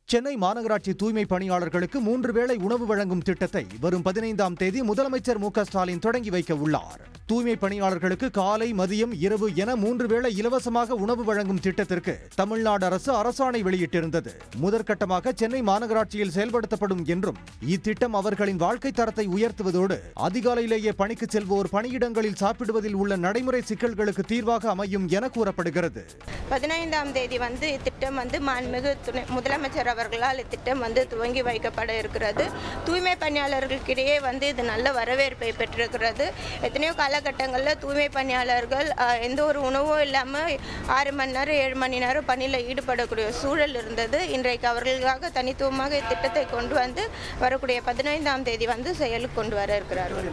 சென்னை மாநகராட்சி தூய்மை பணியாளர்களுக்கு 3 வேளை உணவு வழங்கும் திட்டத்தை வரும் 15ஆம் தேதி முதலமைச்சர் மு.க.ஸ்டாலின் தொடங்கி வைக்க உள்ளார். தூய்மை பணியாளர்களுக்கு காலை, மதியம், இரவு என 3 வேளை இலவசமாக உணவு வழங்கும் திட்டத்திற்கு தமிழ்நாடு அரசு அரசாணை வெளியிட்டிருந்தது. முதற்கட்டமாக சென்னை மாநகராட்சியில் செயல்படுத்தப்படும் என்றும் இத்திட்டம் அவர்களின் வாழ்க்கை தரத்தை உயர்த்துவதோடு அதிகாலையிலேயே பணிக்கு செல்வோர் பணியிடங்களில் சாப்பிடுவதில் உள்ள நடைமுறை சிக்கல்களுக்கு தீர்வாக அமையும் என கூறப்படுகிறது. 15ஆம் தேதி இத்திட்டம் மாண்புமிகு முதலமைச்சர் அவர்களால் இத்திட்டம் துவங்கி வைக்கப்பட இருக்கிறது. தூய்மை பணியாளர்களுக்கிடையே இது நல்ல வரவேற்பை பெற்றிருக்கிறது. எத்தனையோ காலகட்டங்களில் தூய்மை பணியாளர்கள் எந்த ஒரு உணவும் இல்லாமல் 6 மணி நேரம் 7 மணி நேரம் பணியில் ஈடுபடக்கூடிய சூழல் இருந்தது. இன்றைக்கு அவர்களுக்காக தனித்துவமாக இத்திட்டத்தை கொண்டு வரக்கூடிய 15ஆம் தேதி செயலுக்கு கொண்டு வர இருக்கிறார்கள்.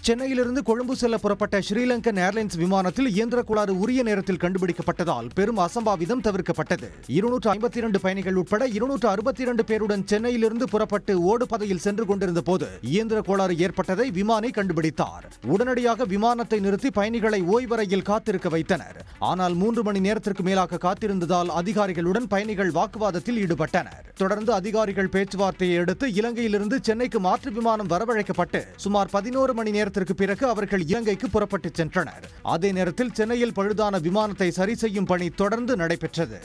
சென்னையிலிருந்து கொழும்பு செல்ல புறப்பட்ட ஸ்ரீலங்கன் ஏர்லைன்ஸ் விமானத்தில் இயந்திர கோளாறு உரிய நேரத்தில் கண்டுபிடிக்கப்பட்டதால் பெரும் அசம்பாவிதம் தவிர்க்கப்பட்டது. 252 பயணிகள் உட்பட 262 பேருடன் சென்னையிலிருந்து புறப்பட்டு ஓடுபாதையில் சென்று கொண்டிருந்த போது இயந்திர கோளாறு ஏற்பட்டதை விமானி கண்டுபிடித்தார். உடனடியாக விமானத்தை நிறுத்தி பயணிகளை ஓய்வறையில் காத்திருக்க வைத்தனர். ஆனால் 3 மணி நேரத்திற்கு மேலாக காத்திருந்ததால் அதிகாரிகளுடன் பயணிகள் வாக்குவாதத்தில் ஈடுபட்டனர். தொடர்ந்து அதிகாரிகள் பேச்சுவார்த்தையை அடுத்து இலங்கையிலிருந்து சென்னைக்கு மாற்று விமானம் வரவழைக்கப்பட்டு சுமார் 11 மணி நேரத்திற்கு பிறகு அவர்கள் இலங்கைக்கு புறப்பட்டு சென்றனர். அதே நேரத்தில் சென்னையில் பழுதான விமானத்தை சரி செய்யும் பணி தொடர்ந்து நடைபெற்றது.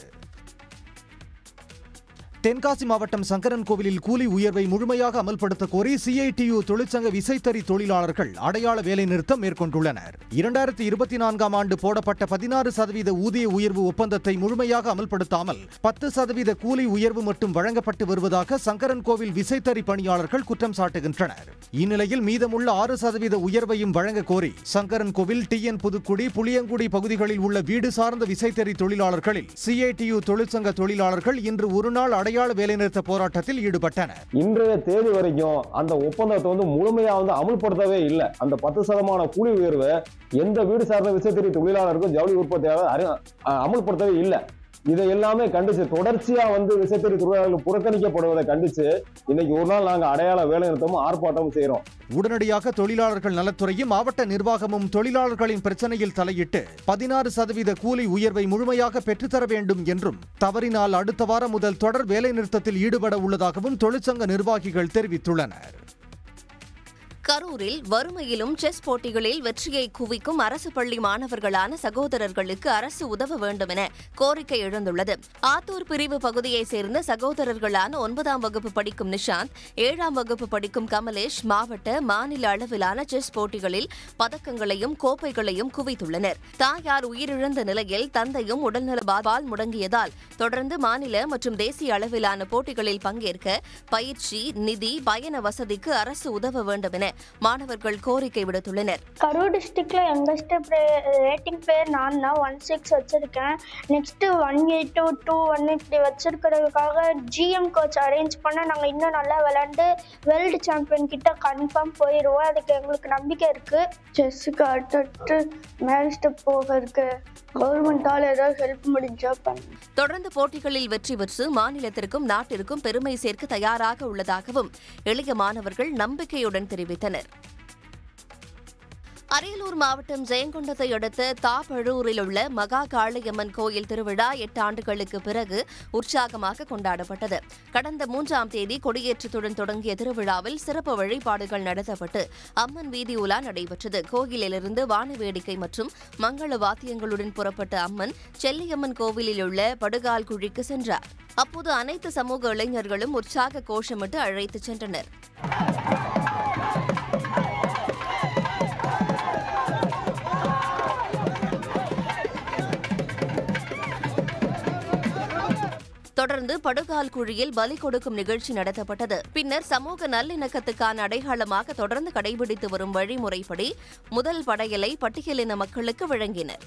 தென்காசி மாவட்டம் சங்கரன் கோவிலில் கூலி உயர்வை முழுமையாக அமல்படுத்த கோரி CITU தொழிற்சங்க விசைத்தறி தொழிலாளர்கள் அடையாள வேலை நிறுத்தம் மேற்கொண்டுள்ளனர். 2024ஆம் ஆண்டு போடப்பட்ட 16% ஊதிய உயர்வு ஒப்பந்தத்தை முழுமையாக அமல்படுத்தாமல் 10% கூலி உயர்வு மட்டும் வழங்கப்பட்டு வருவதாக சங்கரன் கோவில் விசைத்தறி பணியாளர்கள் குற்றம் சாட்டுகின்றனர். இந்நிலையில் மீதமுள்ள 6% உயர்வையும் வழங்க கோரி சங்கரன் கோவில், TN புதுக்குடி, புளியங்குடி பகுதிகளில் உள்ள வீடு சார்ந்த விசைத்தறி தொழிலாளர்களில் CITU தொழிற்சங்க தொழிலாளர்கள் இன்று ஒருநாள் அடையாள வேலைநிறுத்த போராட்டத்தில் ஈடுபட்டனர். இன்றைய தேதி வரைக்கும் அந்த ஒப்பந்தத்தை முழுமையா அமல்படுத்தவே இல்லை. அந்த 10% கூலி உயர்வு எந்த வீடு சார்ந்த விசைத்தறி தொழிலாளருக்கும் ஜவுளி உற்பத்தியாளர் அமல்படுத்தவே இல்லை. இதை எல்லாமே கண்டிச்சு தொடர்ச்சியா விசைத்தறி தொழிலாளர்கள் புறக்கணிக்கப்படுவதை கண்டிச்சு இன்னைக்கு ஒரு நாள் நாங்க அடையாள வேலை நிறுத்தமும் ஆர்ப்பாட்டமும் செய்யறோம். உடனடியாக தொழிலாளர்கள் நலத்துறையும் மாவட்ட நிர்வாகமும் தொழிலாளர்களின் பிரச்சனையில் தலையிட்டு 16% கூலி உயர்வை முழுமையாக பெற்றுத்தர வேண்டும் என்றும், தவறினால் அடுத்த வாரம் முதல் தொடர் வேலைநிறுத்தத்தில் ஈடுபட உள்ளதாகவும் தொழிற்சங்க நிர்வாகிகள் தெரிவித்துள்ளனர். கரூரில் வறுமையிலும் செஸ் போட்டிகளில் வெற்றியை குவிக்கும் அரசு பள்ளி மாணவர்களான சகோதரர்களுக்கு அரசு உதவ வேண்டும் என கோரிக்கை எழுந்துள்ளது. ஆத்தூர் பிரிவு பகுதியைச் சேர்ந்த சகோதரர்களான 9ஆம் வகுப்பு படிக்கும் நிஷாந்த், 7ஆம் வகுப்பு படிக்கும் கமலேஷ் மாவட்ட, மாநில அளவிலான செஸ் போட்டிகளில் பதக்கங்களையும் கோப்பைகளையும் குவித்துள்ளனர். தாயார் உயிரிழந்த நிலையில் தந்தையும் உடல்நலபால் முடங்கியதால் தொடர்ந்து மாநில மற்றும் தேசிய அளவிலான போட்டிகளில் பங்கேற்க பயிற்சி, நிதி, பயண வசதிக்கு அரசு உதவ வேண்டும் என மாணவர்கள் கோரிக்கை விடுத்துள்ளனர். கரூர் டிஸ்ட்ரிக்ட்ல யங்கஸ்ட் ரேட்டிங் பிளேயர் நான் 16 வச்சிருக்கேன். நெக்ஸ்ட் 18 to 21 இப்படி வச்சிருக்கிறதுக்காக GM கோச் அரேஞ்ச் பண்ண நாங்கள் இன்னும் நல்லா விளையாண்டு வேர்ல்டு சாம்பியன் கிட்ட கன்ஃபார்ம் போயிடுவோம். அதுக்கு எங்களுக்கு நம்பிக்கை இருக்கு. செஸ்ஸுக்கு அடுத்து மேல் ஸ்டெப் போக இருக்கு. கவர்மெண்டால் ஏதாவது ஹெல்ப் முடிஞ்சா பண்ணு. தொடர்ந்து போட்டிகளில் வெற்றி பெற்று மாநிலத்திற்கும் நாட்டிற்கும் பெருமை சேர்க்க தயாராக உள்ளதாகவும் எளிய மாணவர்கள் நம்பிக்கையுடன் தெரிவித்தனர். அரியலூர் மாவட்டம் ஜெயங்கொண்டத்தை அடுத்த தாப்பழூரில் உள்ள மகா காளியம்மன் கோயில் திருவிழா 8 ஆண்டுகளுக்கு பிறகு உற்சாகமாக கொண்டாடப்பட்டது. கடந்த 3ஆம் தேதி கொடியேற்றத்துடன் தொடங்கிய திருவிழாவில் சிறப்பு வழிபாடுகள் நடத்தப்பட்டு அம்மன் வீதி உலா நடைபெற்றது. கோயிலிலிருந்து வான வேடிக்கை மற்றும் மங்கள வாத்தியங்களுடன் புறப்பட்ட அம்மன் செல்லியம்மன் கோவிலில் உள்ள படுகால் குழிக்கு சென்றார். அப்போது அனைத்து சமூக இளைஞர்களும் உற்சாக கோஷமிட்டு அழைத்துச் சென்றனர். தொடர்ந்து படுகால் குழியில் பலி கொடுக்கும் நிகழ்ச்சி நடத்தப்பட்டது. பின்னர் சமூக நல்லிணக்கத்துக்கான அடையாளமாக தொடர்ந்து கடைபிடித்து வரும் வழிமுறைப்படி முதல் படையலை பட்டியலின மக்களுக்கு வழங்கினர்.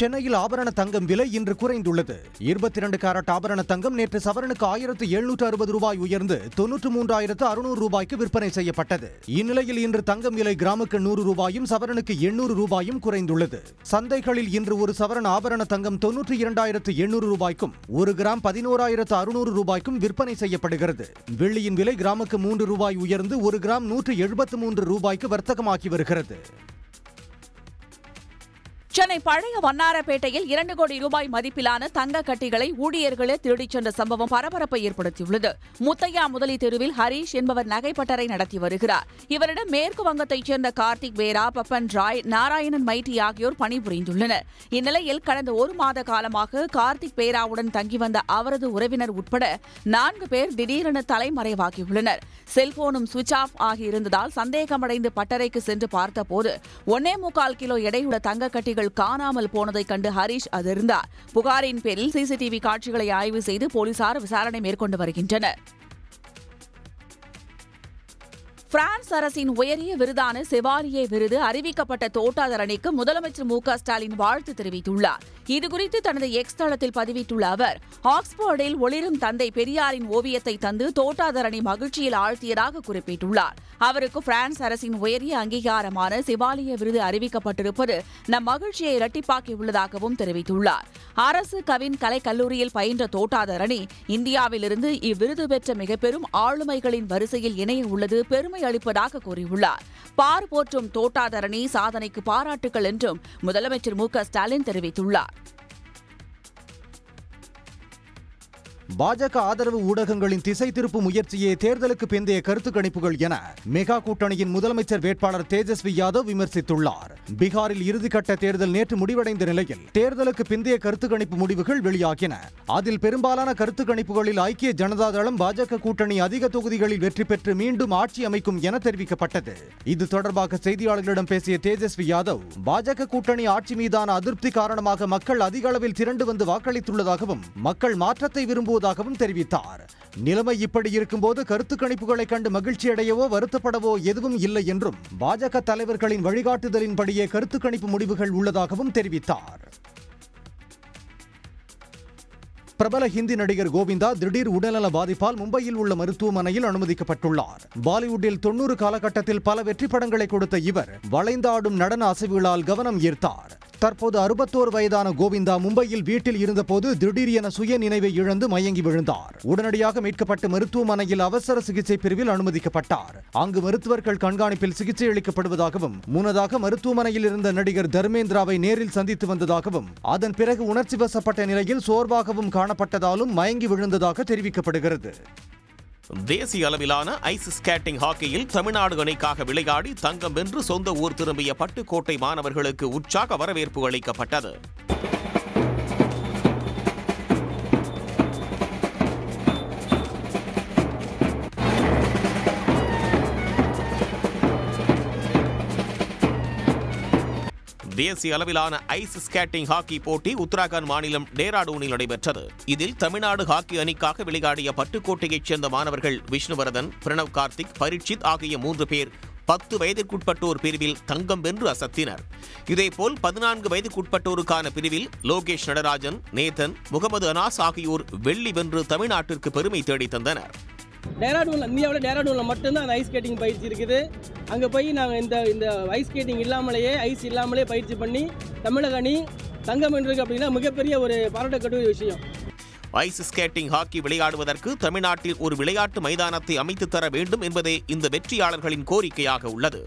சென்னையில் ஆபரண தங்கம் விலை இன்று குறைந்துள்ளது. 22 கேரட் ஆபரண தங்கம் நேற்று சவரனுக்கு 1760 ரூபாய் உயர்ந்து 93,600 ரூபாய்க்கு விற்பனை செய்யப்பட்டது. இந்நிலையில் இன்று தங்கம் விலை கிராமுக்கு 100 ரூபாயும் சவரனுக்கு 800 ரூபாயும் குறைந்துள்ளது. சந்தைகளில் இன்று ஒரு சவரன் ஆபரண தங்கம் 92,800 ரூபாய்க்கும் 1 கிராம் 11,600 ரூபாய்க்கும் விற்பனை செய்யப்படுகிறது. வெள்ளியின் விலை கிராமுக்கு 3 ரூபாய் உயர்ந்து 1 கிராம் 173 ரூபாய்க்கு வர்த்தகமாகி வருகிறது. சென்னை பழைய வண்ணாரப்பேட்டையில் 2 கோடி ரூபாய் மதிப்பிலான தங்க கட்டிகளை ஊழியர்களே திருடிச் சென்ற சம்பவம் பரபரப்பை ஏற்படுத்தியுள்ளது. முத்தையா முதலி தெருவில் ஹரீஷ் என்பவர் நகைப்பட்டறை நடத்தி வருகிறார். இவரிடம் மேற்கு வங்கத்தைச் சேர்ந்த கார்த்திக் பேரா, பப்பன் ராய், நாராயணன் மைட்டி ஆகியோர் பணிபுரிந்துள்ளனர். இந்நிலையில் கடந்த 1 மாத காலமாக கார்த்திக் பேராவுடன் தங்கி வந்த அவரது உறவினர் உட்பட 4 பேர் திடீரென தலைமறைவாகியுள்ளனர். செல்போனும் சுவிட்ச் ஆஃப் ஆகியிருந்ததால் சந்தேகமடைந்து பட்டறைக்கு சென்று பார்த்தபோது 1.25 கிலோ எடையுள்ள தங்க கட்டிகள் காணாமல் போனதைக் கண்டு ஹரீஷ் அதிர்ந்தார். புகாரின் பேரில் சிசிடிவி காட்சிகளை ஆய்வு செய்து போலீசார் விசாரணை மேற்கொண்டு வருகின்றனர். பிரான்ஸ் அரசின் உயரிய விருதான செவாலியே விருது அறிவிக்கப்பட்ட தோட்டாதரணிக்கு முதலமைச்சர் மு.க. ஸ்டாலின் வாழ்த்து தெரிவித்துள்ளார். இதுகுறித்து தனது எக்ஸ் தளத்தில் பதிவிட்டுள்ள அவர், ஆக்ஸ்போர்டில் ஒளிரும் தந்தை பெரியாரின் ஓவியத்தை தந்து தோட்டாதரணி மகிழ்ச்சியில் ஆழ்த்தியதாக குறிப்பிட்டுள்ளார். அவருக்கு பிரான்ஸ் அரசின் உயரிய அங்கீகாரமான செவாலியே விருது அறிவிக்கப்பட்டிருப்பது நம் மகிழ்ச்சியை இரட்டிப்பாக்கியுள்ளதாகவும் தெரிவித்துள்ளார். அரசு கவின் கலைக்கல்லூரியில் பயின்ற தோட்டாதரணி இந்தியாவிலிருந்து இவ்விருது பெற்ற மிகப்பெரும் ஆளுமைகளின் வரிசையில் இணைய உள்ளது பெருமை அளிப்பதாக கூறியுள்ளார். பார் போற்றும் தோட்டாதரணி சாதனைக்கு பாராட்டுகள் என்றும் முதலமைச்சர் மு.க. ஸ்டாலின் தெரிவித்துள்ளார். பாஜக ஆதரவு ஊடகங்களின் திசை திருப்பும் முயற்சியே தேர்தலுக்கு பிந்தைய கருத்து கணிப்புகள் என மெகா கூட்டணியின் முதலமைச்சர் வேட்பாளர் தேஜஸ்வி யாதவ் விமர்சித்துள்ளார். பீகாரில் இறுதிக்கட்ட தேர்தல் நேற்று முடிவடைந்த நிலையில் தேர்தலுக்கு பிந்தைய கருத்து கணிப்பு முடிவுகள் வெளியாகின. அதில் பெரும்பாலான கருத்து கணிப்புகளில் ஐக்கிய ஜனதா தளம் பாஜக கூட்டணி அதிக தொகுதிகளில் வெற்றி பெற்று மீண்டும் ஆட்சி அமைக்கும் என தெரிவிக்கப்பட்டது. இது தொடர்பாக செய்தியாளர்களிடம் பேசிய தேஜஸ்வி யாதவ், பாஜக கூட்டணி ஆட்சி மீதான அதிருப்தி காரணமாக மக்கள் அதிக அளவில் திரண்டு வந்து வாக்களித்துள்ளதாகவும் மக்கள் மாற்றத்தை விரும்புவதாகவும் தெரிவித்தார். நிலைமை இப்படி இருக்கும்போது கருத்து கணிப்புகளை கண்டு மகிழ்ச்சி அடையவோ வருத்தப்படவோ எதுவும் இல்லை என்றும் பாஜக தலைவர்களின் வழிகாட்டுதலின்படியே கருத்து கணிப்பு முடிவுகள் உள்ளதாகவும் தெரிவித்தார். பிரபல ஹிந்தி நடிகர் கோவிந்தா திடீர் உடல்நல பாதிப்பால் மும்பையில் உள்ள மருத்துவமனையில் அனுமதிக்கப்பட்டுள்ளார். பாலிவுட்டில் 90 காலகட்டத்தில் பல வெற்றி படங்களை கொடுத்த இவர் வளைந்தாடும் நடன அசைவுகளால் கவனம் ஈர்த்தார். தற்போது 61 வயதான கோவிந்தா மும்பையில் வீட்டில் இருந்தபோது திடீரென சுய நினைவை இழந்து மயங்கி விழுந்தார். உடனடியாக மீட்கப்பட்டு மருத்துவமனையில் அவசர சிகிச்சை பிரிவில் அனுமதிக்கப்பட்டார். அங்கு மருத்துவர்கள் கண்காணிப்பில் சிகிச்சை அளிக்கப்படுவதாகவும் முன்னதாக மருத்துவமனையில் இருந்த நடிகர் தர்மேந்திராவை நேரில் சந்தித்து வந்ததாகவும் அதன் பிறகு உணர்ச்சி வசப்பட்ட நிலையில் சோர்வாகவும் காணப்பட்டதாலும் மயங்கி விழுந்ததாக தெரிவிக்கப்படுகிறது. தேசிய அளவிலான ஐஸ் ஸ்கேட்டிங் ஹாக்கியில் தமிழ்நாடு அணிக்காக விளையாடி தங்கம் வென்று சொந்த ஊர் திரும்பிய பட்டுக்கோட்டை மாணவர்களுக்கு உற்சாக வரவேற்பு அளிக்கப்பட்டது. தேசிய அளவிலான ஐஸ் ஸ்கேட்டிங் ஹாக்கி போட்டி உத்தராகண்ட் மாநிலம் டேராடூனில் நடைபெற்றது. இதில் தமிழ்நாடு ஹாக்கி அணிக்காக விளையாடிய பட்டுக்கோட்டையைச் சேர்ந்த மாணவர்கள் விஷ்ணுவர்தன், பிரணவ் கார்த்திக், பரீட்சித் ஆகிய 3 பேர் 10 வயதிற்குட்பட்டோர் பிரிவில் தங்கம் வென்று அசத்தினர். இதேபோல் 14 வயதுக்குட்பட்டோருக்கான பிரிவில் லோகேஷ் நடராஜன், நேதன், முகமது அனாஸ் ஆகியோர் வெள்ளி வென்று தமிழ்நாட்டிற்கு பெருமை தேடித் தந்தனர். இந்தியாவில் டேராடூனில் மட்டும்தான் அந்த ஐஸ் ஸ்கேட்டிங் பயிற்சி இருக்குது. அங்கே போய் நாங்கள் இந்த ஐஸ் ஸ்கேட்டிங் ஐஸ் இல்லாமலே பயிற்சி பண்ணி தமிழக அணி தங்கம் வென்றிருக்கு அப்படின்னா மிகப்பெரிய ஒரு பாராட்டக்கூடிய விஷயம். ஐஸ் ஸ்கேட்டிங் ஹாக்கி விளையாடுவதற்கு தமிழ்நாட்டில் ஒரு விளையாட்டு மைதானத்தை அமைத்து தர வேண்டும் என்பதே இந்த வெற்றியாளர்களின் கோரிக்கையாக உள்ளது.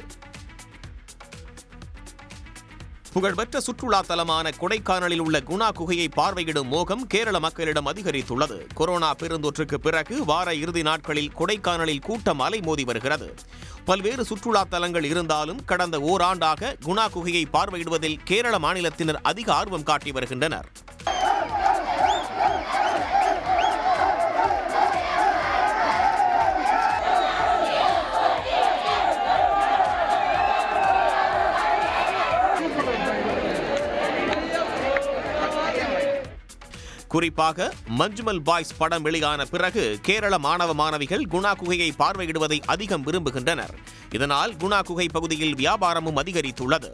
புகழ்பெற்ற சுற்றுலா தலமான கொடைக்கானலில் உள்ள குணா குகையை பார்வையிடும் மோகம் கேரள மக்களிடம் அதிகரித்துள்ளது. கொரோனா பெருந்தொற்றுக்கு பிறகு வார இறுதி நாட்களில் கொடைக்கானலில் கூட்டம் அலைமோதி வருகிறது. பல்வேறு சுற்றுலா தலங்கள் இருந்தாலும் கடந்த ஓராண்டாக குணா குகையை பார்வையிடுவதில் கேரள மாநிலத்தினர் அதிக ஆர்வம் காட்டி வருகின்றனர். குறிப்பாக மஞ்சுமல் பாய்ஸ் படம் வெளியான பிறகு கேரள மாணவ மாணவிகள் குணா குகையை பார்வையிடுவதை அதிகம் விரும்புகின்றனர். இதனால் குணா குகை பகுதியில் வியாபாரமும் அதிகரித்துள்ளது.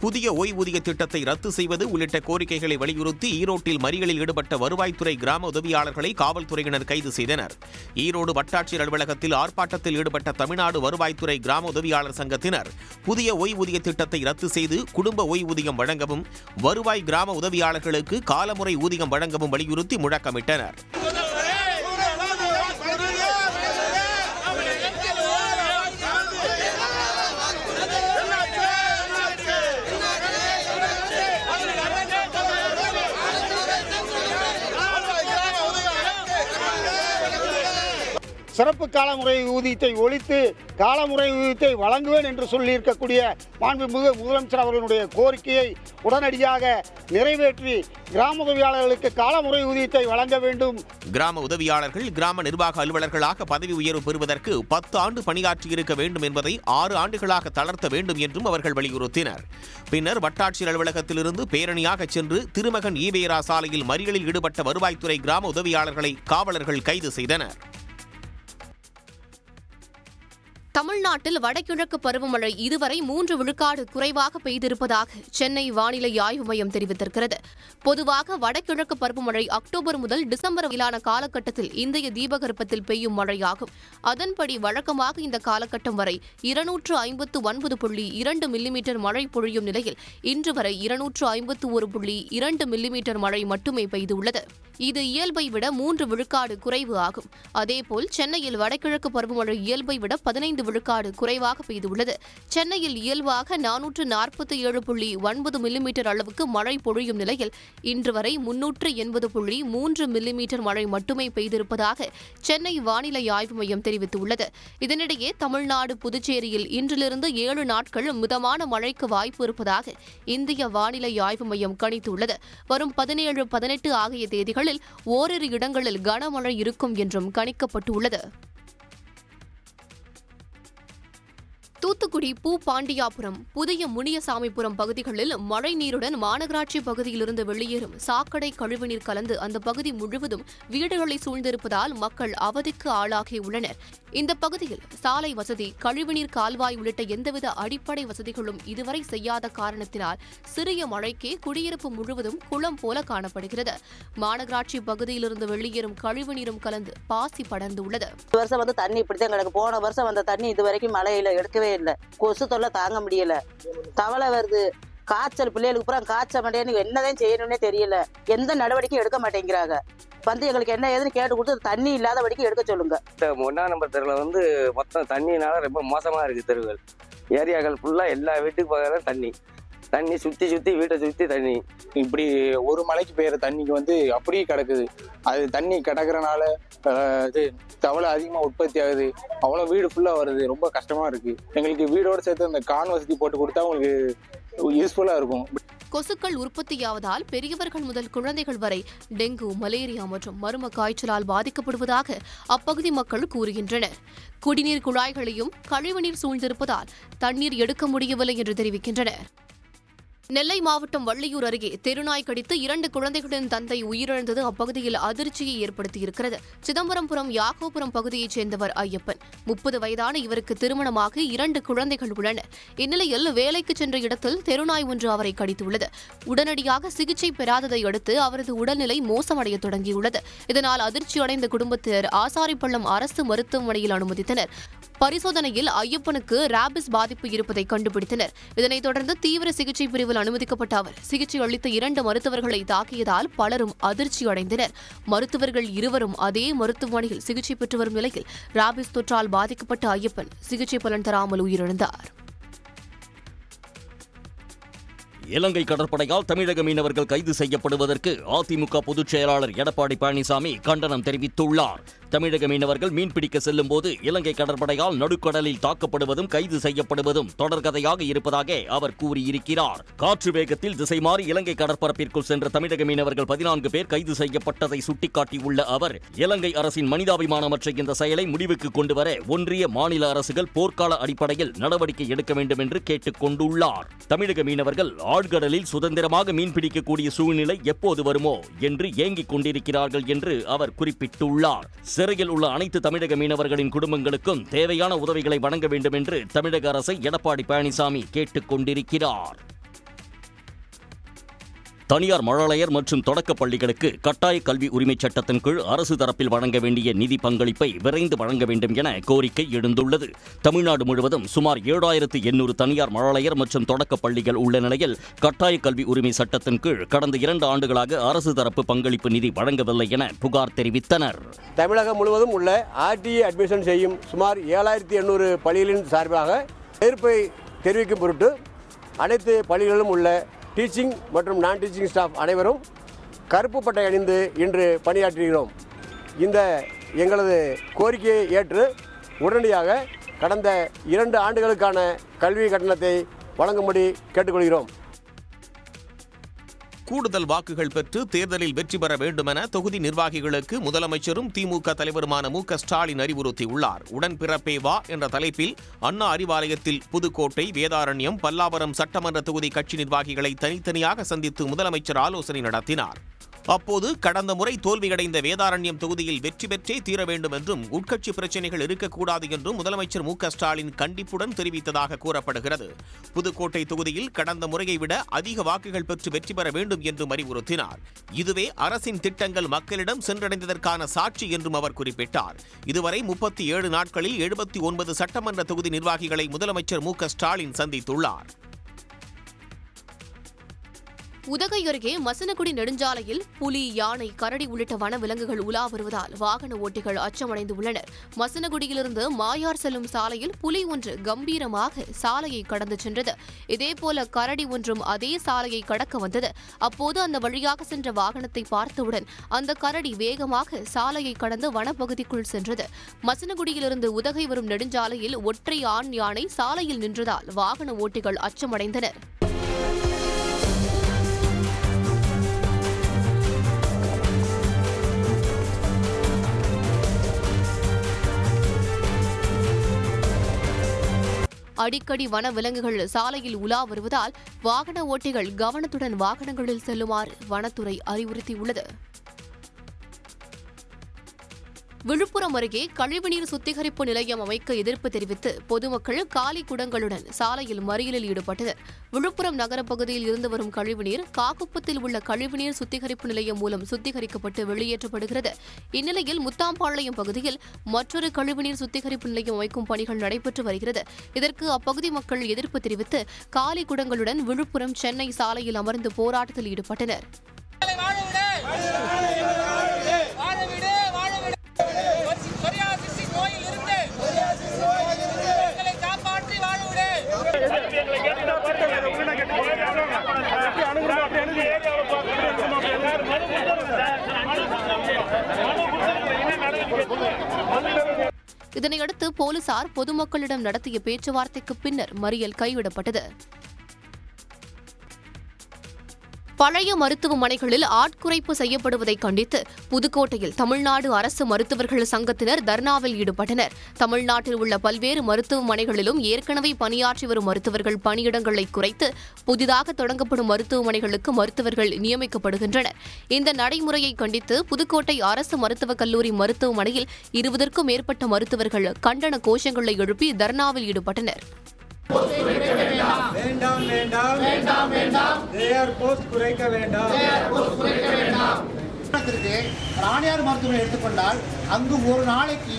புதிய ஓய்வூதிய திட்டத்தை ரத்து செய்வது உள்ளிட்ட கோரிக்கைகளை வலியுறுத்தி ஈரோட்டில் மறியலில் ஈடுபட்ட வருவாய்த்துறை கிராம உதவியாளர்களை காவல்துறையினர் கைது செய்தனர். ஈரோடு வட்டாட்சியர் அலுவலகத்தில் ஆர்ப்பாட்டத்தில் ஈடுபட்ட தமிழ்நாடு வருவாய்த்துறை கிராம உதவியாளர் சங்கத்தினர் புதிய ஓய்வூதிய திட்டத்தை ரத்து செய்து குடும்ப ஓய்வூதியம் வழங்கவும் வருவாய் கிராம உதவியாளர்களுக்கு காலமுறை ஊதியம் வழங்கவும் வலியுறுத்தி முழக்கமிட்டனர். சிறப்பு காலமுறை ஊதியத்தை ஒழித்து காலமுறை ஊதியத்தை வழங்குவேன் என்று சொல்லியிருக்கக்கூடிய மாண்புமிகு முதலமைச்சர் அவர்களுடைய கோரிக்கையை உடனடியாக நிறைவேற்றி கிராம உதவியாளர்களுக்கு காலமுறை ஊதியத்தை வழங்க வேண்டும். கிராம உதவியாளர்கள் கிராம நிர்வாக அலுவலர்களாக பதவி உயர்வு பெறுவதற்கு 10 ஆண்டு பணியாற்றியிருக்க வேண்டும் என்பதை 6 ஆண்டுகளாக தளர்த்த வேண்டும் என்றும் அவர்கள் வலியுறுத்தினர். பின்னர் வட்டாட்சியர் அலுவலகத்திலிருந்து பேரணியாக சென்று திருமகன் ஈவேரா சாலையில் மறியலில் ஈடுபட்ட வருவாய்த்துறை கிராம உதவியாளர்களை காவலர்கள் கைது செய்தனர். தமிழ்நாட்டில் வடகிழக்கு பருவமழை இதுவரை 3 விழுக்காடு குறைவாக பெய்திருப்பதாக சென்னை வானிலை ஆய்வு மையம் தெரிவித்திருக்கிறது. பொதுவாக வடகிழக்கு பருவமழை அக்டோபர் முதல் டிசம்பர் வரையிலான காலகட்டத்தில் இந்திய தீபகற்பத்தில் பெய்யும் மழையாகும். அதன்படி வழக்கமாக இந்த காலகட்டம் வரை 259.2 மில்லிமீட்டர் மழை பொழியும் நிலையில் இன்று வரை 251.2 மில்லிமீட்டர் மழை மட்டுமே பெய்துள்ளது. இது இயல்பை விட 3 விழுக்காடு குறைவு ஆகும். அதேபோல் சென்னையில் வடகிழக்கு பருவமழை இயல்பை விட 15 விழுக்காடு குறைவாக பெய்துள்ளது. சென்னையில் இயல்பாக 447.9 மில்லிமீட்டர் அளவுக்கு மழை பொழியும் நிலையில் இன்று வரை 380.3 மில்லிமீட்டர் மழை மட்டுமே பெய்திருப்பதாக சென்னை வானிலை ஆய்வு மையம் தெரிவித்துள்ளது. இதனிடையே தமிழ்நாடு புதுச்சேரியில் இன்றிலிருந்து 7 நாட்கள் மிதமான மழைக்கு வாய்ப்பு இருப்பதாக இந்திய வானிலை ஆய்வு மையம் கணித்துள்ளது. வரும் 17, 18 ஆகிய தேதிகளில் ஓரிரு இடங்களில் கனமழை இருக்கும் என்றும் கணிக்கப்பட்டுள்ளது. தூத்துக்குடி பூபாண்டியாபுரம், புதிய முனியசாமிபுரம் பகுதிகளில் மழை நீருடன் மாநகராட்சி பகுதியிலிருந்து வெளியேறும் சாக்கடை கழிவுநீர் கலந்து அந்த பகுதி முழுவதும் வீடுகளை சூழ்ந்திருப்பதால் மக்கள் அவதிக்கு ஆளாகியுள்ளனர். இந்த பகுதியில் சாலை வசதி, கழிவுநீர் கால்வாய் உள்ளிட்ட எந்தவித அடிப்படை வசதிகளும் இதுவரை செய்யாத காரணத்தினால் சிறிய மழைக்கே குடியிருப்பு முழுவதும் குளம் போல காணப்படுகிறது. மாநகராட்சி பகுதியிலிருந்து வெளியேறும் கழிவுநீரும் கலந்து பாசி படர்ந்துள்ளது. வருஷம் தண்ணி இப்படித்தான் கிடக்கு. போன வருஷம் வந்த தண்ணி இதுவரைக்கும் மழையில எடுக்கவே இல்லை. கொசு தொல்லை தாங்க முடியல. தவளை வருது, காய்ச்சல், பிள்ளைகளுக்கு அப்புறம் காய்ச்சல் மாட்டேன்னு என்னதான் செய்யணும்னே தெரியல. எந்த நடவடிக்கையும் எடுக்க மாட்டேங்கிறாங்க. வந்து எங்களுக்கு என்ன ஏதுன்னு கேட்டு கொடுத்து தண்ணி இல்லாதபடிக்கு எடுக்க சொல்லுங்க. 1ஆம் நம்பர் தெருவில் மொத்தம் தண்ணினால ரொம்ப மோசமா இருக்கு. தெருவுகள், ஏரியாக்கள் ஃபுல்லா எல்லா வீட்டுக்கு பக்கம் தண்ணி சுத்தி வீட்டை சுத்தி தண்ணி. இப்படி ஒரு மலைக்கு பெய்யற தண்ணிக்கு அப்படியே கிடக்குது. அது தண்ணி கிடக்குறனால தவளை அதிகமா உற்பத்தி ஆகுது. அவ்வளோ வீடு ஃபுல்லா வருது. ரொம்ப கஷ்டமா இருக்கு. எங்களுக்கு வீடோடு சேர்த்து அந்த கான் வசதி போட்டு கொடுத்தா உங்களுக்கு யூஸ்ஃபுல்லா இருக்கும். கொசுக்கள் உற்பத்தியாவதால் பெரியவர்கள் முதல் குழந்தைகள் வரை டெங்கு, மலேரியா மற்றும் மர்ம காய்ச்சலால் பாதிக்கப்படுவதாக அப்பகுதி மக்கள் கூறுகின்றனர். குடிநீர் குழாய்களையும் கழிவுநீர் சூழ்ந்திருப்பதால் தண்ணீர் எடுக்க முடியவில்லை என்று தெரிவிக்கின்றனர். நெல்லை மாவட்டம் வள்ளியூர் அருகே தெருநாய் கடித்து 2 குழந்தைகளின் தந்தை உயிரிழந்தது அப்பகுதியில் அதிர்ச்சியை ஏற்படுத்தியிருக்கிறது. சிதம்பரம்புரம் யாகோபுரம் பகுதியைச் சேர்ந்தவர் ஐயப்பன். 30 வயதான இவருக்கு திருமணமாக 2 குழந்தைகள் உள்ளனர். இந்நிலையில் வேலைக்கு சென்ற இடத்தில் தெருநாய் ஒன்று அவரை கடித்துள்ளது. உடனடியாக சிகிச்சை பெறாததை அடுத்து அவரது உடல்நிலை மோசமடைய தொடங்கியுள்ளது. இதனால் அதிர்ச்சியடைந்த குடும்பத்தினர் ஆசாரிப்பள்ளம் அரசு மருத்துவமனையில் அனுமதித்தனர். பரிசோதனையில் ஐயப்பனுக்கு ராபிஸ் பாதிப்பு இருப்பதை கண்டுபிடித்தனர். இதனைத் தொடர்ந்து தீவிர சிகிச்சை பிரிவில் அனுமதிக்கப்பட்ட அவர் சிகிச்சை அளித்த 2 மருத்துவர்களை தாக்கியதால் பலரும் அதிர்ச்சி அடைந்தனர். மருத்துவர்கள் இருவரும் அதே மருத்துவமனையில் சிகிச்சை பெற்று வரும் நிலையில் ராபிஸ் தொற்றால் பாதிக்கப்பட்ட ஐயப்பன் சிகிச்சை பலன் தராமல் உயிரிழந்தார். இலங்கை கடற்படையால் தமிழக மீனவர்கள் கைது செய்யப்படுவதற்கு அதிமுக பொதுச் செயலாளர் எடப்பாடி பழனிசாமி கண்டனம் தெரிவித்துள்ளார். தமிழக மீனவர்கள் மீன்பிடிக்க செல்லும் போது இலங்கை கடற்படையால் நடுக்கடலில் தாக்கப்படுவதும் கைது செய்யப்படுவதும் தொடர்கதையாக இருப்பதாக அவர் கூறியிருக்கிறார். காற்று வேகத்தில் திசை மாறி இலங்கை கடற்பரப்பிற்குள் சென்ற தமிழக மீனவர்கள் 14 பேர் கைது செய்யப்பட்டதை சுட்டிக்காட்டியுள்ள அவர், இலங்கை அரசின் மனிதாபிமானமற்ற இந்த செயலை முடிவுக்கு கொண்டுவர ஒன்றிய, மாநில அரசுகள் போர்க்கால அடிப்படையில் நடவடிக்கை எடுக்க வேண்டும் என்று கேட்டுக் கொண்டுள்ளார். தமிழக மீனவர்கள் ஆழ்கடலில் சுதந்திரமாக மீன்பிடிக்கக்கூடிய சூழ்நிலை எப்போது வருமோ என்று ஏங்கிக் கொண்டிருக்கிறார்கள் என்று அவர் குறிப்பிட்டுள்ளார். சிறையில் உள்ள அனைத்து தமிழக மீனவர்களின் குடும்பங்களுக்கும் தேவையான உதவிகளை வழங்க வேண்டும் என்று தமிழக அரசை எடப்பாடி பழனிசாமி கேட்டுக் கொண்டிருக்கிறார். தனியார் மழலையர் மற்றும் தொடக்கப் பள்ளிகளுக்கு கட்டாய கல்வி உரிமைச் சட்டத்தின் கீழ் அரசு தரப்பில் வழங்க வேண்டிய நிதி பங்களிப்பை விரைந்து வழங்க வேண்டும் என கோரிக்கை எழுந்துள்ளது. தமிழ்நாடு முழுவதும் சுமார் 7800 தனியார் மழலையர் மற்றும் தொடக்கப் பள்ளிகள் உள்ள நிலையில் கட்டாய கல்வி உரிமை சட்டத்தின் கீழ் கடந்த 2 ஆண்டுகளாக அரசு தரப்பு பங்களிப்பு நிதி வழங்கவில்லை என புகார் தெரிவித்தனர். தமிழகம் முழுவதும் உள்ள ஆர்டிஏ அட்மிஷன் செய்யும் சுமார் 7800 பள்ளிகளின் சார்பாக எதிர்ப்பை தெரிவிக்கும் பொருட்டு அனைத்து பள்ளிகளிலும் உள்ள டீச்சிங் மற்றும் நான் டீச்சிங் ஸ்டாஃப் அனைவரும் கருப்பு பட்டை அணிந்து இன்று பணியாற்றுகிறோம். இந்த எங்களது கோரிக்கையை ஏற்று உடனடியாக கடந்த 2 ஆண்டுகளுக்கான கல்வி கட்டணத்தை வழங்கும்படி கேட்டுக்கொள்கிறோம். கூடுதல் வாக்குகள் பெற்று தேர்தலில் வெற்றி பெற வேண்டுமென தொகுதி நிர்வாகிகளுக்கு முதலமைச்சரும் திமுக தலைவருமான மு க ஸ்டாலின் அறிவுறுத்தியுள்ளார். உடன்பிறப்பே வா என்ற தலைப்பில் அண்ணா அறிவாலயத்தில் புதுக்கோட்டை, வேதாரண்யம், பல்லாவரம் சட்டமன்ற தொகுதி கட்சி நிர்வாகிகளை தனித்தனியாக சந்தித்து முதலமைச்சர் ஆலோசனை நடத்தினார். அப்போது கடந்த முறை தோல்வியடைந்த வேதாரண்யம் தொகுதியில் வெற்றி பெற்றே தீர வேண்டும் என்றும் உட்கட்சி பிரச்சினைகள் இருக்கக்கூடாது என்றும் முதலமைச்சர் மு க ஸ்டாலின் கண்டிப்புடன் தெரிவித்ததாக கூறப்படுகிறது. புதுக்கோட்டை தொகுதியில் கடந்த முறையை விட அதிக வாக்குகள் பெற்று வெற்றி பெற வேண்டும் என்றும் அறிவுறுத்தினார். இதுவே அரசின் திட்டங்கள் மக்களிடம் சென்றடைந்ததற்கான சாட்சி என்றும் அவர் குறிப்பிட்டார். இதுவரை 37 நாட்களில் 79 சட்டமன்ற தொகுதி நிர்வாகிகளை முதலமைச்சர் மு க ஸ்டாலின் சந்தித்துள்ளார். உதகை அருகே மசனகுடி நெடுஞ்சாலையில் புலி, யானை, கரடி உள்ளிட்ட வனவிலங்குகள் உலா வருவதால் வாகன ஓட்டிகள் அச்சமடைந்து உள்ளனர். மசனகுடியிலிருந்து மாயார் செல்லும் சாலையில் புலி ஒன்று கம்பீரமாக சாலையை கடந்து சென்றது. இதேபோல கரடி ஒன்றும் அதே சாலையை கடக்க வந்தது. அப்போது அந்த வழியாக சென்ற வாகனத்தை பார்த்தவுடன் அந்த கரடி வேகமாக சாலையை கடந்து வனப்பகுதிக்குள் சென்றது. மசனகுடியிலிருந்து உதகை வரும் நெடுஞ்சாலையில் ஒற்றை ஆண் யானை சாலையில் நின்றதால் வாகன ஓட்டிகள் அச்சமடைந்தனர். அடிக்கடி வனவிலங்குகள் சாலையில் உலா வருவதால் வாகன ஓட்டிகள் கவனத்துடன் வாகனங்களில் செல்லுமாறு வனத்துறை அறிவுறுத்தியுள்ளது. விழுப்புரம் அருகே கழிவுநீர் சுத்திகரிப்பு நிலையம் அமைக்க எதிர்ப்பு தெரிவித்து பொதுமக்கள் காலி குடங்களுடன் சாலையில் மறியலில் ஈடுபட்டனர். விழுப்புரம் நகர பகுதியில் இருந்து வரும் கழிவுநீர் காக்குப்பத்தில் உள்ள கழிவுநீர் சுத்திகரிப்பு நிலையம் மூலம் சுத்திகரிக்கப்பட்டு வெளியேற்றப்படுகிறது. இந்நிலையில் முத்தாம்பாளையம் பகுதியில் மற்றொரு கழிவுநீர் சுத்திகரிப்பு நிலையம் அமைக்கும் பணிகள் நடைபெற்று வருகிறது. இதற்கு அப்பகுதி மக்கள் எதிர்ப்பு தெரிவித்து காலி குடங்களுடன் விழுப்புரம் சென்னை சாலையில் அமர்ந்து போராட்டத்தில் ஈடுபட்டனர். இதனையடுத்து போலீசார் பொதுமக்களிடம் நடத்திய பேச்சுவார்த்தைக்கு பின்னர் மறியல் கைவிடப்பட்டது. பழைய மருத்துவமனைகளில் ஆட்குறைப்பு செய்யப்படுவதை கண்டித்து புதுக்கோட்டையில் தமிழ்நாடு அரசு மருத்துவர்கள் சங்கத்தினர் தர்ணாவில் ஈடுபட்டனர். தமிழ்நாட்டில் உள்ள பல்வேறு மருத்துவமனைகளிலும் ஏற்கனவே பணியாற்றி வரும் மருத்துவர்கள் பணியிடங்களை குறைத்து புதிதாக தொடங்கப்படும் மருத்துவமனைகளுக்கு மருத்துவர்கள் நியமிக்கப்படுகின்றனர். இந்த நடைமுறையை கண்டித்து புதுக்கோட்டை அரசு மருத்துவக் கல்லூரி மருத்துவமனையில் 20க்கும் மேற்பட்ட மருத்துவர்கள் கண்டன கோஷங்களை எழுப்பி தர்ணாவில் ஈடுபட்டனர். வேண்டாம் வேண்டாம் வேண்டாம் வேண்டாம் ஏஆர் போஸ்ட் குறைக்க வேண்டாம். ராணியார் மருத்துவமனை எடுத்துக்கொண்டால் அங்கு ஒரு நாளைக்கு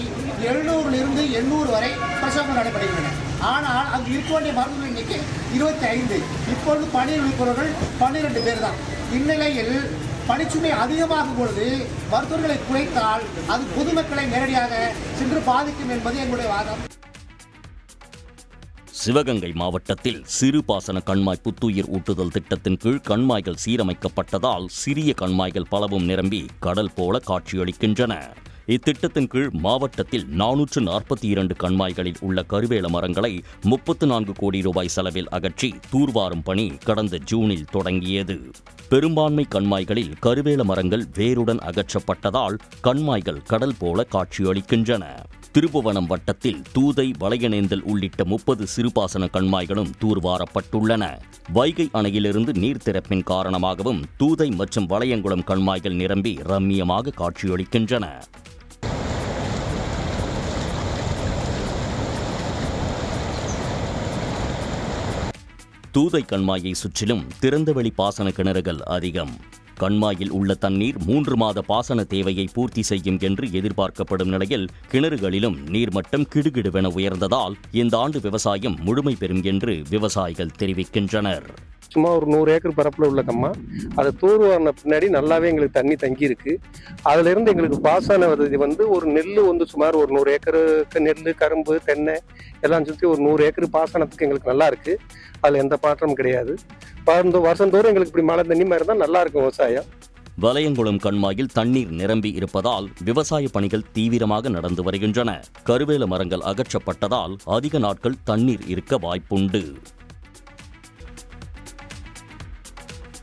700 இருந்து 800 வரை பிரசவங்கள் நடைபெறுகின்றன. ஆனால் அங்கு இருக்க வேண்டிய மருத்துவ எண்ணிக்கை 25. இப்பொழுது பணியில் இருப்பவர்கள் 12 பேர் தான். இந்நிலையில் பணிச்சுமை அதிகமாகும் பொழுது மருத்துவர்களை குறைத்தால் அது பொதுமக்களை நேரடியாக சென்று பாதிக்கும் என்பது எங்களுடைய வாதம். சிவகங்கை மாவட்டத்தில் சிறு பாசன கண்மாய் புத்துயிர் ஊட்டுதல் திட்டத்தின் கீழ் கண்மாய்கள் சீரமைக்கப்பட்டதால் சிறிய கண்மாய்கள் பலவும் நிரம்பி கடல் போல காட்சியளிக்கின்றன. இத்திட்டத்தின் கீழ் மாவட்டத்தில் 442 கண்மாய்களில் உள்ள கருவேல மரங்களை 34 கோடி ரூபாய் செலவில் அகற்றி தூர்வாரும் பணி கடந்த ஜூனில் தொடங்கியது. பெரும்பான்மை கண்மாய்களில் கருவேல மரங்கள் வேருடன் அகற்றப்பட்டதால் கண்மாய்கள் கடல் போல காட்சியளிக்கின்றன. திருப்புவனம் வட்டத்தில் தூதை, வளையனேந்தல் உள்ளிட்ட 30 சிறுபாசன கண்மாய்களும் தூர்வாரப்பட்டுள்ளன. வைகை அணையிலிருந்து நீர் திறப்பின் காரணமாகவும் தூதை மற்றும் வளையங்குளம் கண்மாய்கள் நிரம்பி ரம்மியமாக காட்சியளிக்கின்றன. தூதை கண்மாயை சுற்றிலும் திறந்தவெளி பாசன கிணறுகள் அதிகம். கண்மாயில் உள்ள தண்ணீர் 3 மாத பாசன தேவையை பூர்த்தி செய்யும் என்று எதிர்பார்க்கப்படும் நிலையில் கிணறுகளிலும் நீர்மட்டம் கிடுகிடுவென உயர்ந்ததால் இந்த ஆண்டு விவசாயம் முழுமை பெறும் என்று விவசாயிகள் தெரிவிக்கின்றனர். சும்மா ஒரு 100 ஏக்கர் பரப்பில் உள்ள கம்மா அதை தூர்வாரின பின்னாடி நல்லாவே எங்களுக்கு தண்ணி தங்கி இருக்கு. அதுல இருந்து எங்களுக்கு பாசன வசதி ஒரு நெல் சுமார் ஒரு 100 ஏக்கருக்கு நெல், கரும்பு, தென்னை எல்லாம் சுற்றி ஒரு 100 ஏக்கர் பாசனத்துக்கு எங்களுக்கு நல்லா இருக்கு. அதுல எந்த மாற்றமும் கிடையாது. வருஷந்தோறும் எங்களுக்கு இப்படி மழை தண்ணி மாதிரி தான் நல்லா இருக்கும் விவசாயம். வலையங்குளம் கண்மாயில் தண்ணீர் நிரம்பி இருப்பதால் விவசாய பணிகள் தீவிரமாக நடந்து வருகின்றன. கருவேல மரங்கள் அகற்றப்பட்டதால் அதிக நாட்கள் தண்ணீர் இருக்க வாய்ப்புண்டு.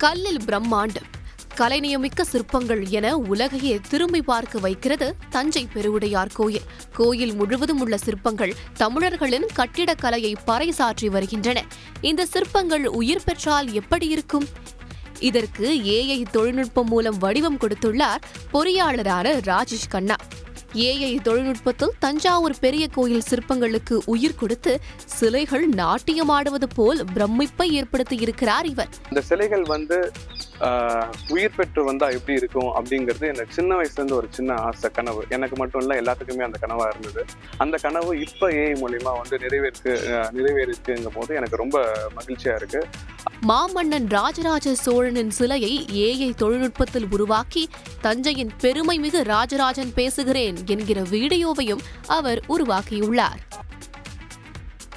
கல்லில் பிரம்மாண்டம், கலைநயமிக்க சிற்பங்கள் என உலகையே திரும்பி பார்க்க வைக்கிறது தஞ்சை பெருவுடையார் கோயில். கோயில் முழுவதும் உள்ள சிற்பங்கள் தமிழர்களின் கட்டிடக்கலையை பறைசாற்றி வருகின்றன. இந்த சிற்பங்கள் உயிர் பெற்றால் எப்படி இருக்கும்? இதற்கு AI தொழில்நுட்பம் மூலம் வடிவம் கொடுத்துள்ளார் பொறியாளரான ராஜேஷ் கண்ணா. AI தொழில்நுட்பத்தில் தஞ்சாவூர் பெரிய கோயில் சிற்பங்களுக்கு உயிர் கொடுத்து சிலைகள் நாட்டியமாடுவது போல் பிரமிப்பை ஏற்படுத்தி இருக்கிறார் இவர். இந்த சிலைகள் உயிர் பெற்று வந்தா எப்படி இருக்கும் அப்படிங்கிறது எனக்கு சின்ன வயசுல இருந்து ஒரு சின்ன ஆசை, கனவு. எனக்கு மட்டும் இல்ல, எல்லாத்துக்குமே அந்த கனவா இருந்தது. அந்த கனவு இப்ப AI மூலியமா நிறைவேறிருக்குங்கும் போது எனக்கு ரொம்ப மகிழ்ச்சியா இருக்கு. மாமன்னன் ராஜராஜ சோழனின் சிலையை AI தொழில்நுட்பத்தில் உருவாக்கி தஞ்சையின் பெருமைமிகு ராஜராஜன் பேசுகிறேன் என்கிற வீடியோவையும் அவர் உருவாக்கியுள்ளார்.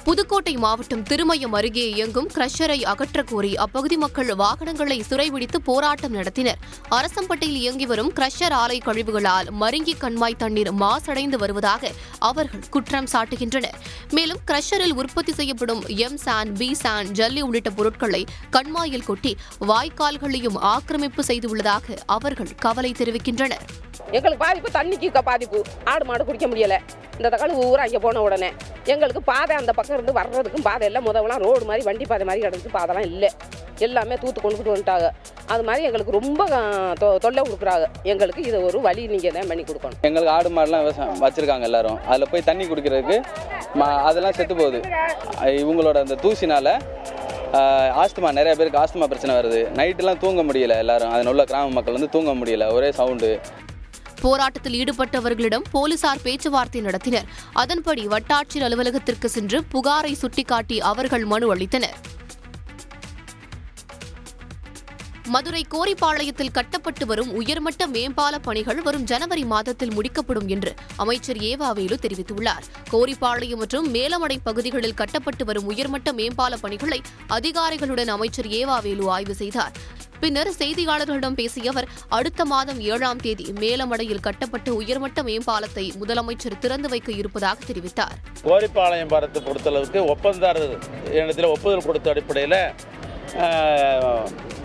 புதுக்கோட்டை மாவட்டம் திருமயம் அருகே இயங்கும் கிரஷரை அகற்றக் கோரி அப்பகுதி மக்கள் வாகனங்களை சிறைபிடித்து போராட்டம் நடத்தினர். அரசம்பட்டியில் இயங்கி வரும் கிரஷர் ஆலை கழிவுகளால் மருங்கி கண்மாய் தண்ணீர் மாசடைந்து வருவதாக அவர்கள் குற்றம் சாட்டுகின்றனர். மேலும் கிரஷரில் உற்பத்தி செய்யப்படும் M சாண்ட், B சாண்ட், ஜல்லி உள்ளிட்ட பொருட்களை கண்மாயில் கொட்டி வாய்க்கால்களையும் ஆக்கிரமிப்பு செய்துள்ளதாக அவர்கள் கவலை தெரிவிக்கின்றனர். எங்களுக்கு பாதிப்பு, தண்ணிக்கு பாதிப்பு, ஆடு மாடு குடிக்க முடியல. இந்த கழிவு ஊரா இங்கே போன உடனே எங்களுக்கு பாதை அந்த பக்கம் இருந்து வர்றதுக்கும் பாதை இல்லை. முதல்லாம் ரோடு மாதிரி வண்டி பாதை மாதிரி கிடந்துச்சு, பாதைலாம் இல்லை. எல்லாமே தூத்து கொண்டுக்கிட்டு வந்துட்டாங்க. அது மாதிரி எங்களுக்கு ரொம்ப தொல்லை கொடுக்குறாங்க. எங்களுக்கு இது ஒரு வழி நீங்கள் தான் பண்ணி கொடுக்கணும். எங்களுக்கு ஆடு மாடுலாம் விவசாயம் வச்சுருக்காங்க எல்லாரும். அதில் போய் தண்ணி குடிக்கிறதுக்கு அதெல்லாம் செத்து போகுது. இவங்களோட அந்த தூசினால் ஆஸ்துமா, நிறைய பேருக்கு ஆஸ்துமா பிரச்சனை வருது. நைட்டெல்லாம் தூங்க முடியல. எல்லாரும் அதில் உள்ள கிராம மக்கள் தூங்க முடியல, ஒரே சவுண்டு. போராட்டத்தில் ஈடுபட்டவர்களிடம் போலீசார் பேச்சுவார்த்தை நடத்தினர். அதன்படி வட்டாட்சியர் அலுவலகத்திற்கு சென்று புகாரை சுட்டிக்காட்டி அவர்கள் மனு அளித்தனர். மதுரை கோரிப்பாளையத்தில் கட்டப்பட்டு வரும் உயர்மட்ட மேம்பால பணிகள் வரும் ஜனவரி மாதத்தில் முடிக்கப்படும் என்று அமைச்சர் ஏவாவேலு தெரிவித்துள்ளார். கோரிப்பாளையம் மற்றும் மேலமடை பகுதிகளில் கட்டப்பட்டு வரும் உயர்மட்ட மேம்பால பணிகளை அதிகாரிகளுடன் அமைச்சர் ஏவாவேலு ஆய்வு செய்தார். பின்னர் செய்தியாளர்களிடம் பேசிய அவர் அடுத்த மாதம் 7ஆம் தேதி மேலமடையில் கட்டப்பட்ட உயர்மட்ட மேம்பாலத்தை முதலமைச்சர் திறந்து வைக்க இருப்பதாக தெரிவித்தார். கோரிப்பாளையம் பாலத்தை பொறுத்தளவுக்கு ஒப்பந்ததாரர் இடத்துல ஒப்புதல் கொடுத்த அடிப்படையில்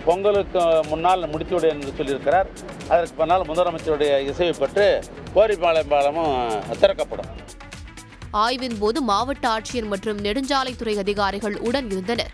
பொங்கலுக்கு முன்னால் முடித்துவிடு என்று சொல்லியிருக்கிறார். அதற்கு பின்னால் முதலமைச்சருடைய இசைவை பெற்று கோரிப்பாளையம் பாலமும் திறக்கப்படும். ஆய்வின் போது மாவட்ட ஆட்சியர் மற்றும் நெடுஞ்சாலைத்துறை அதிகாரிகள் உடன் இருந்தனர்.